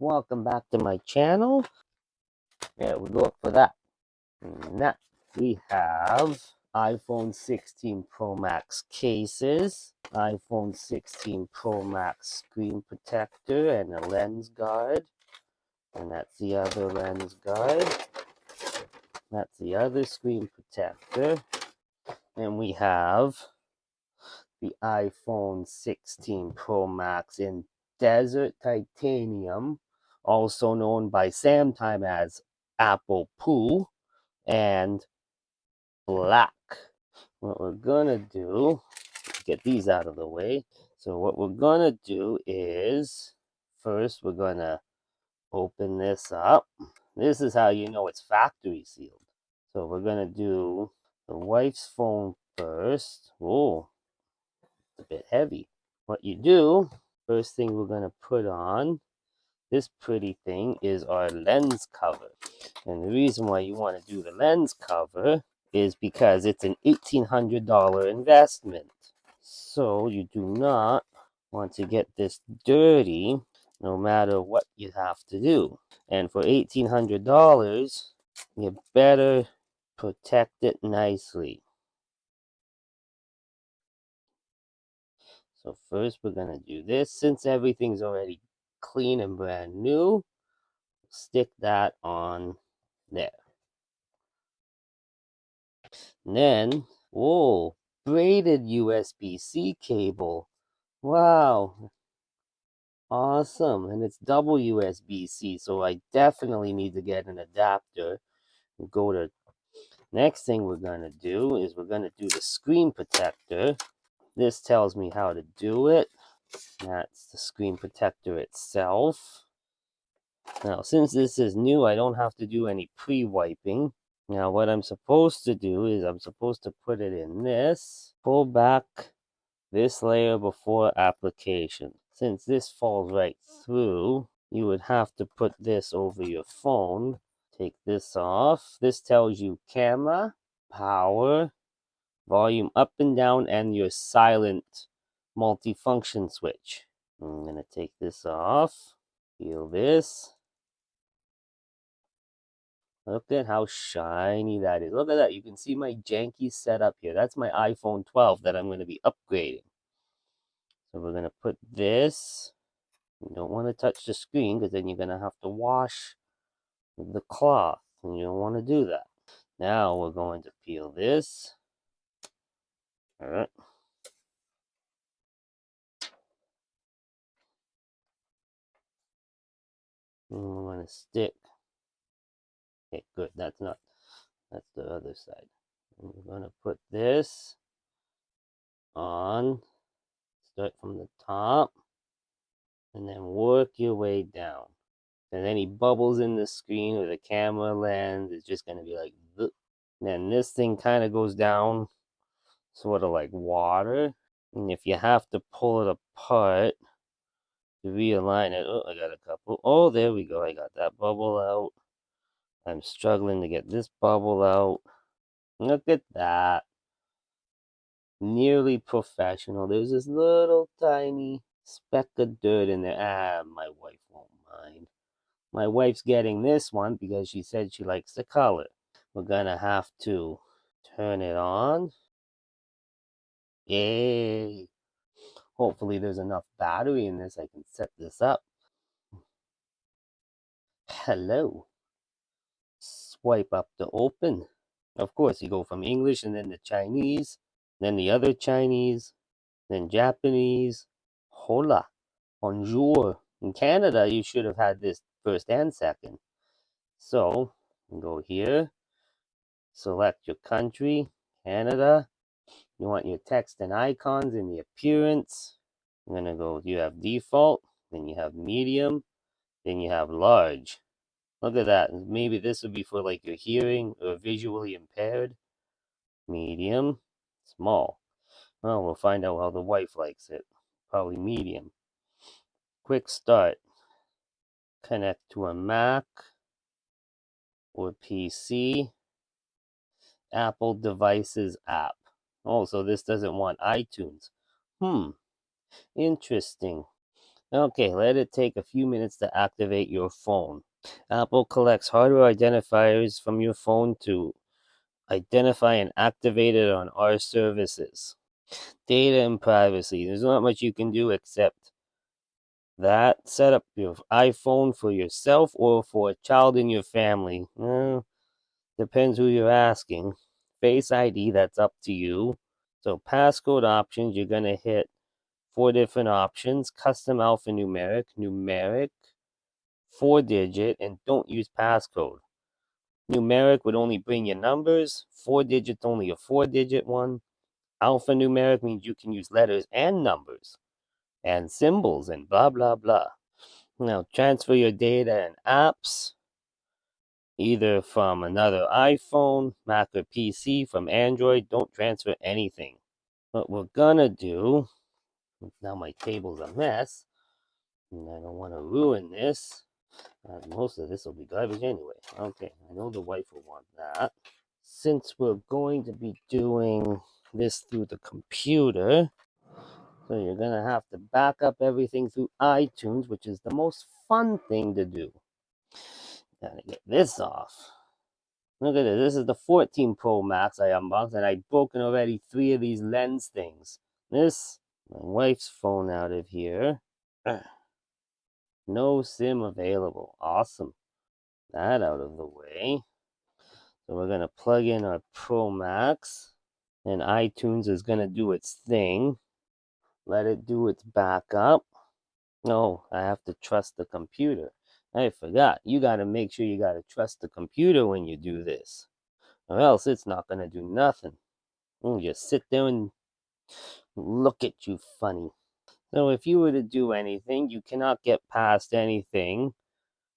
Welcome back to my channel. Yeah, we look for that. Next, we have iPhone 16 Pro Max cases, iPhone 16 Pro Max screen protector, and a lens guard. And that's the other lens guard. That's the other screen protector. And we have the iPhone 16 Pro Max in Desert Titanium, also known by Samtime as Apple Poo, and black. What we're gonna do, get these out of the way. So what we're gonna do is, first we're gonna open this up. This is how you know it's factory sealed. So we're gonna do the wife's phone first. Oh, it's a bit heavy. What you do, first thing we're gonna put on this pretty thing is our lens cover. And the reason why you want to do the lens cover is because it's an $1,800 investment. So you do not want to get this dirty no matter what you have to do. And for $1,800, you better protect it nicely. So first we're going to do this. Since everything's already clean and brand new, stick that on there. And then, whoa, braided USB-C cable. Wow, awesome. And it's double USB-C, so I definitely need to get an adapter. Go to, next thing we're going to do is we're going to do the screen protector. This tells me how to do it. That's the screen protector itself. Now, since this is new, I don't have to do any pre-wiping. Now, what I'm supposed to do is I'm supposed to put it in this, pull back this layer before application. Since this falls right through, you would have to put this over your phone. Take this off. This tells you camera, power, volume up and down, and your silent multifunction switch. I'm going to take this off. Feel this. Look at how shiny that is. Look at that. You can see my janky setup here. That's my iPhone 12 that I'm going to be upgrading. So we're going to put this. You don't want to touch the screen because then you're going to have to wash with the cloth. And you don't want to do that. Now we're going to peel this. All right. And we're going to stick. Okay, good. That's the other side. And we're going to put this on. Start from the top. And then work your way down. And any bubbles in the screen or the camera lens is just going to be like, ugh. Then this thing kind of goes down sort of like water. And if you have to pull it apart to realign it, oh, I got a couple. Oh, there we go. I got that bubble out. I'm struggling to get this bubble out. Look at that. Nearly professional. There's this little tiny speck of dirt in there. Ah, my wife won't mind. My wife's getting this one because she said she likes the color. We're gonna have to turn it on. Yay! Hopefully there's enough battery in this I can set this up. Hello. Swipe up to open. Of course, you go from English and then the Chinese, then the other Chinese, then Japanese. Hola. Bonjour. In Canada, you should have had this first and second. So, go here. Select your country, Canada. You want your text and icons in the appearance. I'm going to go, you have default, then you have medium, then you have large. Look at that. Maybe this would be for like your hearing or visually impaired. Medium, small. Well, we'll find out how the wife likes it. Probably medium. Quick start. Connect to a Mac or PC. Apple Devices app. Oh, so this doesn't want iTunes. Interesting. Okay, let it take a few minutes to activate your phone. Apple collects hardware identifiers from your phone to identify and activate it on our services. Data and privacy. There's not much you can do except that. Set up your iPhone for yourself or for a child in your family. Depends who you're asking. Face ID, that's up to you. So passcode options, you're going to hit 4 different options. Custom alphanumeric, numeric, 4-digit, and don't use passcode. Numeric would only bring you numbers. 4-digit only a 4-digit one. Alphanumeric means you can use letters and numbers and symbols and blah blah blah. Now transfer your data and apps either from another iPhone, Mac, or PC. From Android, don't transfer anything. What we're gonna do, now my table's a mess, and I don't want to ruin this. Most of this will be garbage anyway. Okay, I know the wife will want that. Since we're going to be doing this through the computer, so you're gonna have to back up everything through iTunes, which is the most fun thing to do. Gotta get this off. Look at this. This is the 14 Pro Max I unboxed, and I've broken already 3 of these lens things. This, my wife's phone out of here. No SIM available. Awesome. That out of the way. So we're gonna plug in our Pro Max, and iTunes is gonna do its thing. Let it do its backup. No, I have to trust the computer. I forgot. You gotta make sure you gotta trust the computer when you do this, or else it's not gonna do nothing. You just sit there and look at you funny. So if you were to do anything, you cannot get past anything.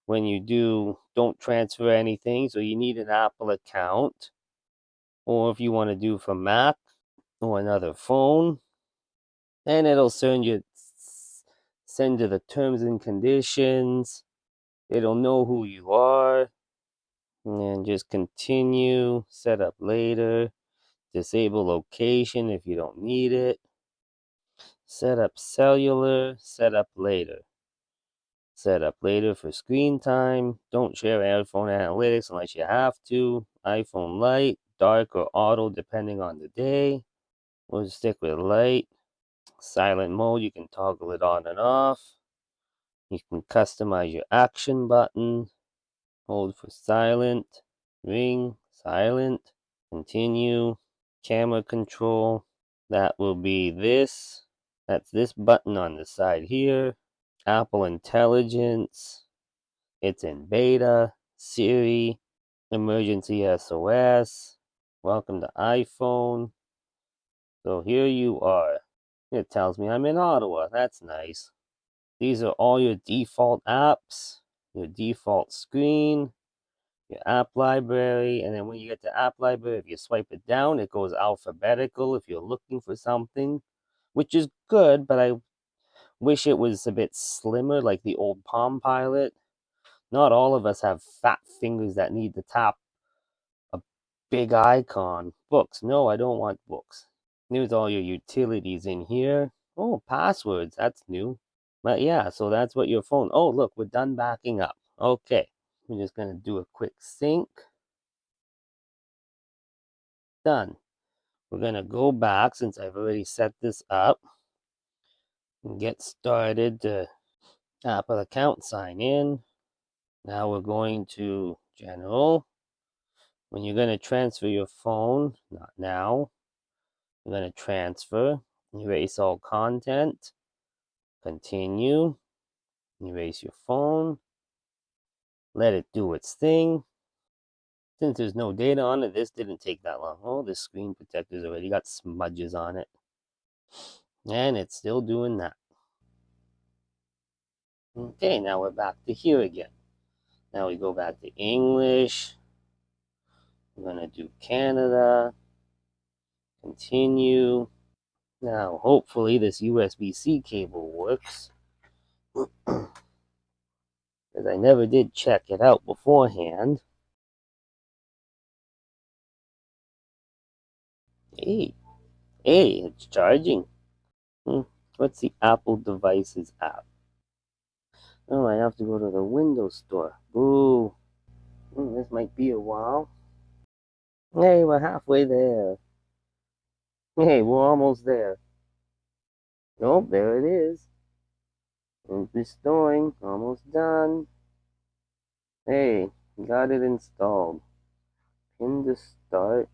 When you do, don't transfer anything. So you need an Apple account. Or if you want to do from Mac or another phone, and it'll send you the terms and conditions. It'll know who you are. And just continue, set up later, disable location if you don't need it, set up cellular, set up later. Set up later for screen time. Don't share iPhone analytics unless you have to. iPhone light, dark, or auto depending on the day. We'll just stick with light. Silent mode, you can toggle it on and off. You can customize your action button. Hold for silent, ring, silent, continue, camera control. That will be this. That's this button on the side here. Apple Intelligence. It's in beta. Siri. Emergency SOS. Welcome to iPhone. So here you are. It tells me I'm in Ottawa. That's nice. These are all your default apps, your default screen, your app library, and then when you get to app library, if you swipe it down, it goes alphabetical if you're looking for something, which is good, but I wish it was a bit slimmer like the old Palm Pilot. Not all of us have fat fingers that need to tap a big icon. Books. No, I don't want books. There's all your utilities in here. Oh, passwords. That's new. But yeah, so that's what your phone. Oh, look, we're done backing up. Okay. We're just going to do a quick sync. Done. We're going to go back since I've already set this up and get started to Apple account sign in. Now we're going to general. When you're going to transfer your phone, not now, you're going to transfer, erase all content, continue, erase your phone, let it do its thing. Since there's no data on it, this didn't take that long. Oh, the screen protector's already got smudges on it. And it's still doing that. Okay, now we're back to here again. Now we go back to English. We're going to do Canada. Continue. Now, hopefully this USB-C cable works. Because I never did check it out beforehand. Hey, it's charging. What's the Apple Devices app? Oh, I have to go to the Windows store. Boo. This might be a while. Hey, we're halfway there. Hey, we're almost there. Nope, there it is. Restoring. Almost done. Hey, got it installed. Pin to start.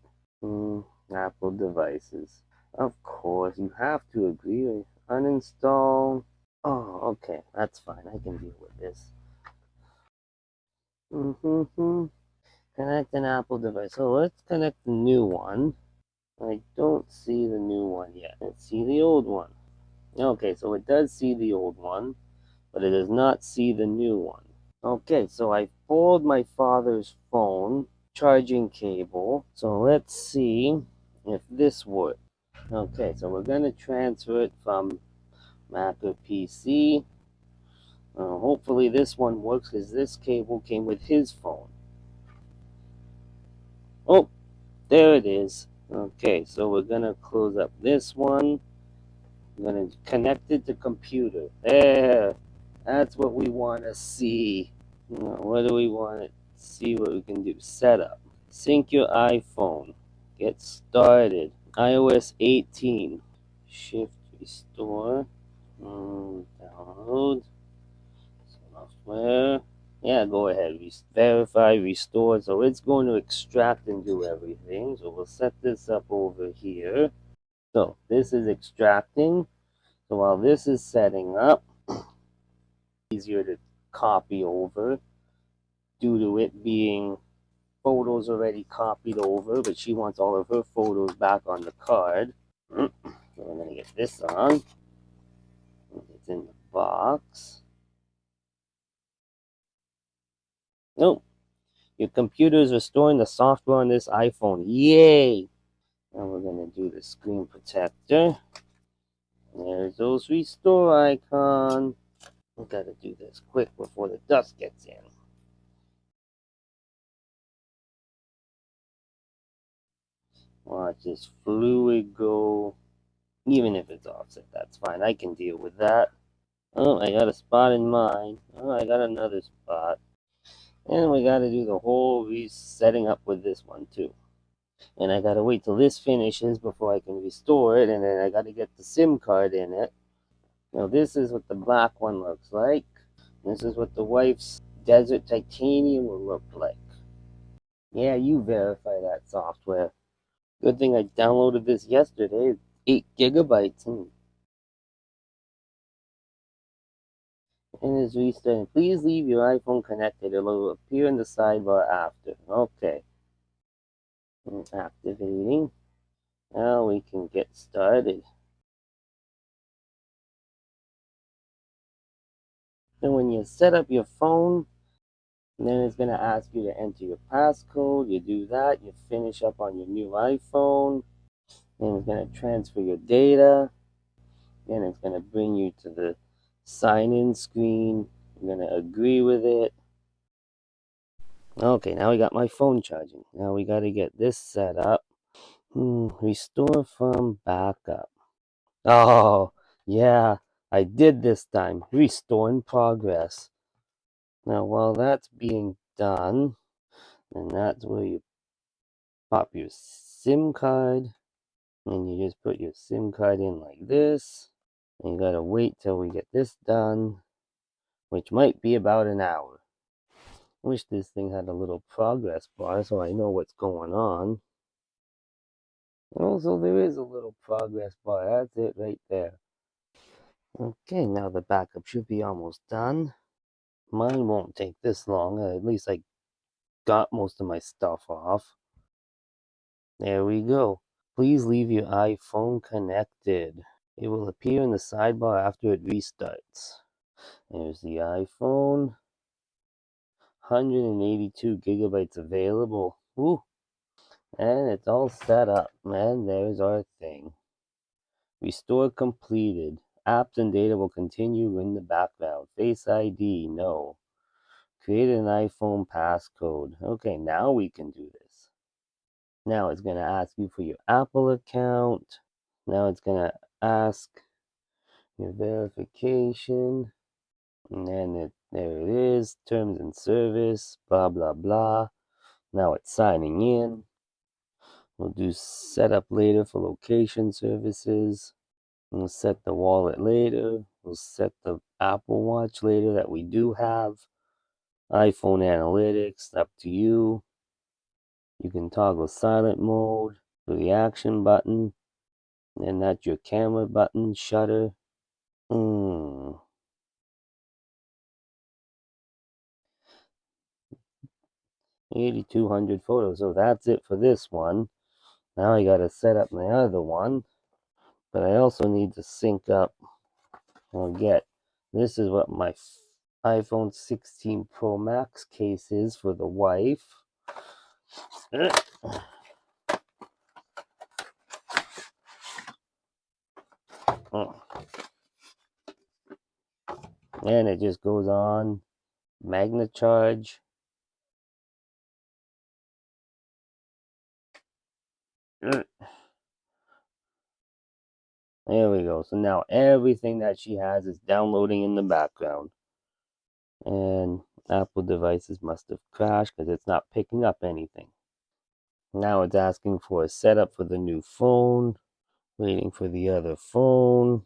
Apple devices. Of course, you have to agree. Uninstall. Oh, okay, that's fine. I can deal with this. Connect an Apple device. So let's connect the new one. I don't see the new one yet. Let's see the old one. Okay, so it does see the old one, but it does not see the new one. Okay, so I pulled my father's phone charging cable. So let's see if this works. Okay, so we're going to transfer it from Mac or PC. Hopefully this one works because this cable came with his phone. Oh, there it is. Okay, so we're going to close up this one. We're going to connect it to computer. There. That's what we want to see. What do we want to see what we can do? Setup. Sync your iPhone. Get started. iOS 18. Shift restore. Download. Software. Yeah, go ahead. Verify, restore. So it's going to extract and do everything. So we'll set this up over here. So this is extracting. So while this is setting up, easier to copy over due to it being photos already copied over, but she wants all of her photos back on the card. So I'm going to get this on. It's in the box. Nope. Your computer is restoring the software on this iPhone. Yay! Now we're going to do the screen protector. There's those restore icon. We got to do this quick before the dust gets in. Watch this fluid go. Even if it's offset, that's fine. I can deal with that. Oh, I got a spot in mine. Oh, I got another spot. And we got to do the whole resetting up with this one too. And I got to wait till this finishes before I can restore it. And then I got to get the SIM card in it. Now this is what the black one looks like. This is what the wife's Desert Titanium will look like. Yeah, you verify that software. Good thing I downloaded this yesterday. 8 gigabytes. And is restarting. Please leave your iPhone connected. It will appear in the sidebar after. Okay. Activating. Now we can get started. And when you set up your phone, then it's going to ask you to enter your passcode. You do that. You finish up on your new iPhone. Then it's going to transfer your data. Then it's going to bring you to the sign-in screen. You're going to agree with it. Okay, now we got my phone charging. Now we got to get this set up. Restore from backup. Oh, yeah, I did this time. Restore in progress. Now, while that's being done, and that's where you pop your SIM card, and you just put your SIM card in like this. And you gotta wait till we get this done, which might be about an hour. Wish this thing had a little progress bar so I know what's going on. Also, there is a little progress bar. That's it right there. Okay, now the backup should be almost done. Mine won't take this long. At least I got most of my stuff off. There we go. Please leave your iPhone connected. It will appear in the sidebar after it restarts. There's the iPhone. 182 gigabytes available. Woo! And it's all set up. And there's our thing. Restore completed. Apps and data will continue in the background. Face ID, no. Create an iPhone passcode. Okay, now we can do this. Now it's going to ask you for your Apple account. Now it's going to ask your verification. And then There it is, terms and service, blah, blah, blah. Now it's signing in. We'll do setup later for location services. We'll set the wallet later. We'll set the Apple Watch later that we do have. iPhone analytics, up to you. You can toggle silent mode for the action button. And that's your camera button, shutter. 8,200 photos. So that's it for this one. Now I gotta set up my other one. But I also need to sync up or get. This is what my iPhone 16 Pro Max case is for the wife. And it just goes on. Magnet charge. There we go. So now everything that she has is downloading in the background. And Apple devices must have crashed because it's not picking up anything. Now it's asking for a setup for the new phone. Waiting for the other phone.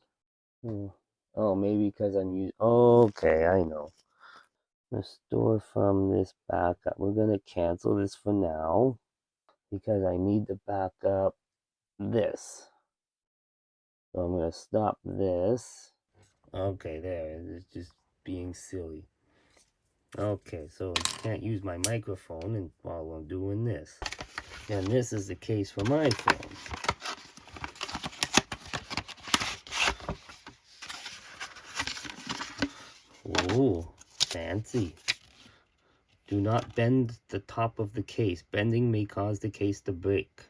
Oh, maybe because I'm using. Okay, I know. Restore from this backup. We're going to cancel this for now because I need to back up this. So I'm going to stop this. Okay, there. It's just being silly. Okay, so I can't use my microphone and while I'm doing this. And this is the case for my phone. Ooh, fancy. Do not bend the top of the case. Bending may cause the case to break.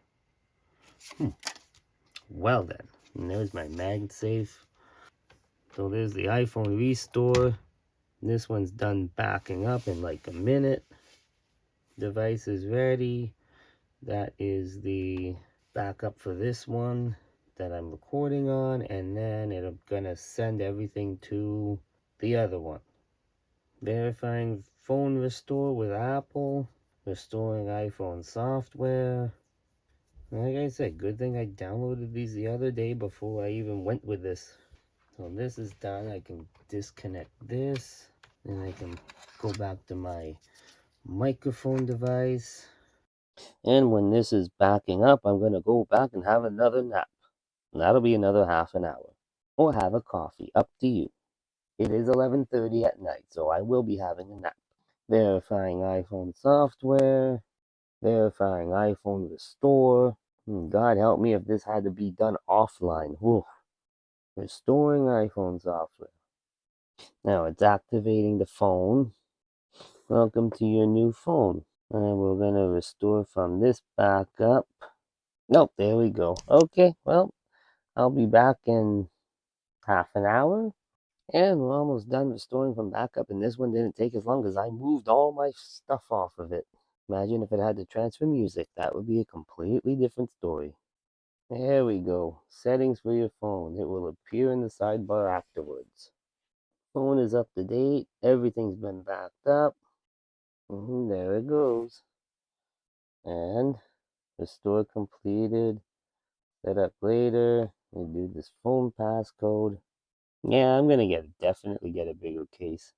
Well then, and there's my MagSafe. So there's the iPhone Restore. This one's done backing up in like a minute. Device is ready. That is the backup for this one that I'm recording on, and then it's gonna send everything to the other one. Verifying phone restore with Apple. Restoring iPhone software. Like I said, good thing I downloaded these the other day before I even went with this. So this is done. I can disconnect this. Then I can go back to my microphone device. And when this is backing up, I'm going to go back and have another nap. And that'll be another half an hour. Or have a coffee. Up to you. It is 11:30 at night, so I will be having a nap. Verifying iPhone software. Verifying iPhone restore. God help me if this had to be done offline. Whew. Restoring iPhone software. Now it's activating the phone. Welcome to your new phone. And we're going to restore from this backup. Nope, there we go. Okay, well, I'll be back in half an hour. And we're almost done restoring from backup. And this one didn't take as long because I moved all my stuff off of it. Imagine if it had to transfer music. That would be a completely different story. There we go. Settings for your phone. It will appear in the sidebar afterwards. Phone is up to date. Everything's been backed up. There it goes. And restore completed. Set up later. We do this phone passcode. Yeah, I'm gonna definitely get a bigger case.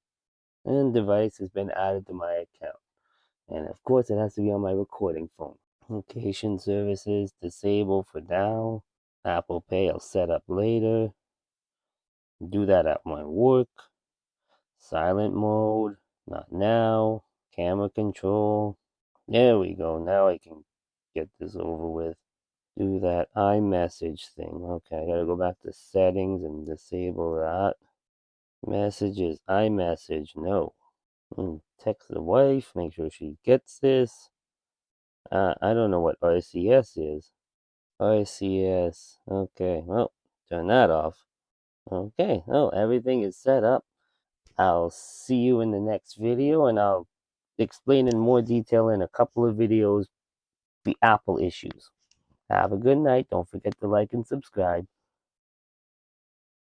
And device has been added to my account. And of course it has to be on my recording phone. Location services disable for now. Apple Pay I'll set up later. Do that at my work. Silent mode, not now. Camera control. There we go. Now I can get this over with. Do that iMessage thing. Okay, I gotta go back to settings and disable that. Messages, iMessage, no. Text the wife, make sure she gets this. I don't know what RCS is. RCS, okay, well, turn that off. Okay, oh, everything is set up. I'll see you in the next video, and I'll explain in more detail in a couple of videos the Apple issues. Have a good night. Don't forget to like and subscribe.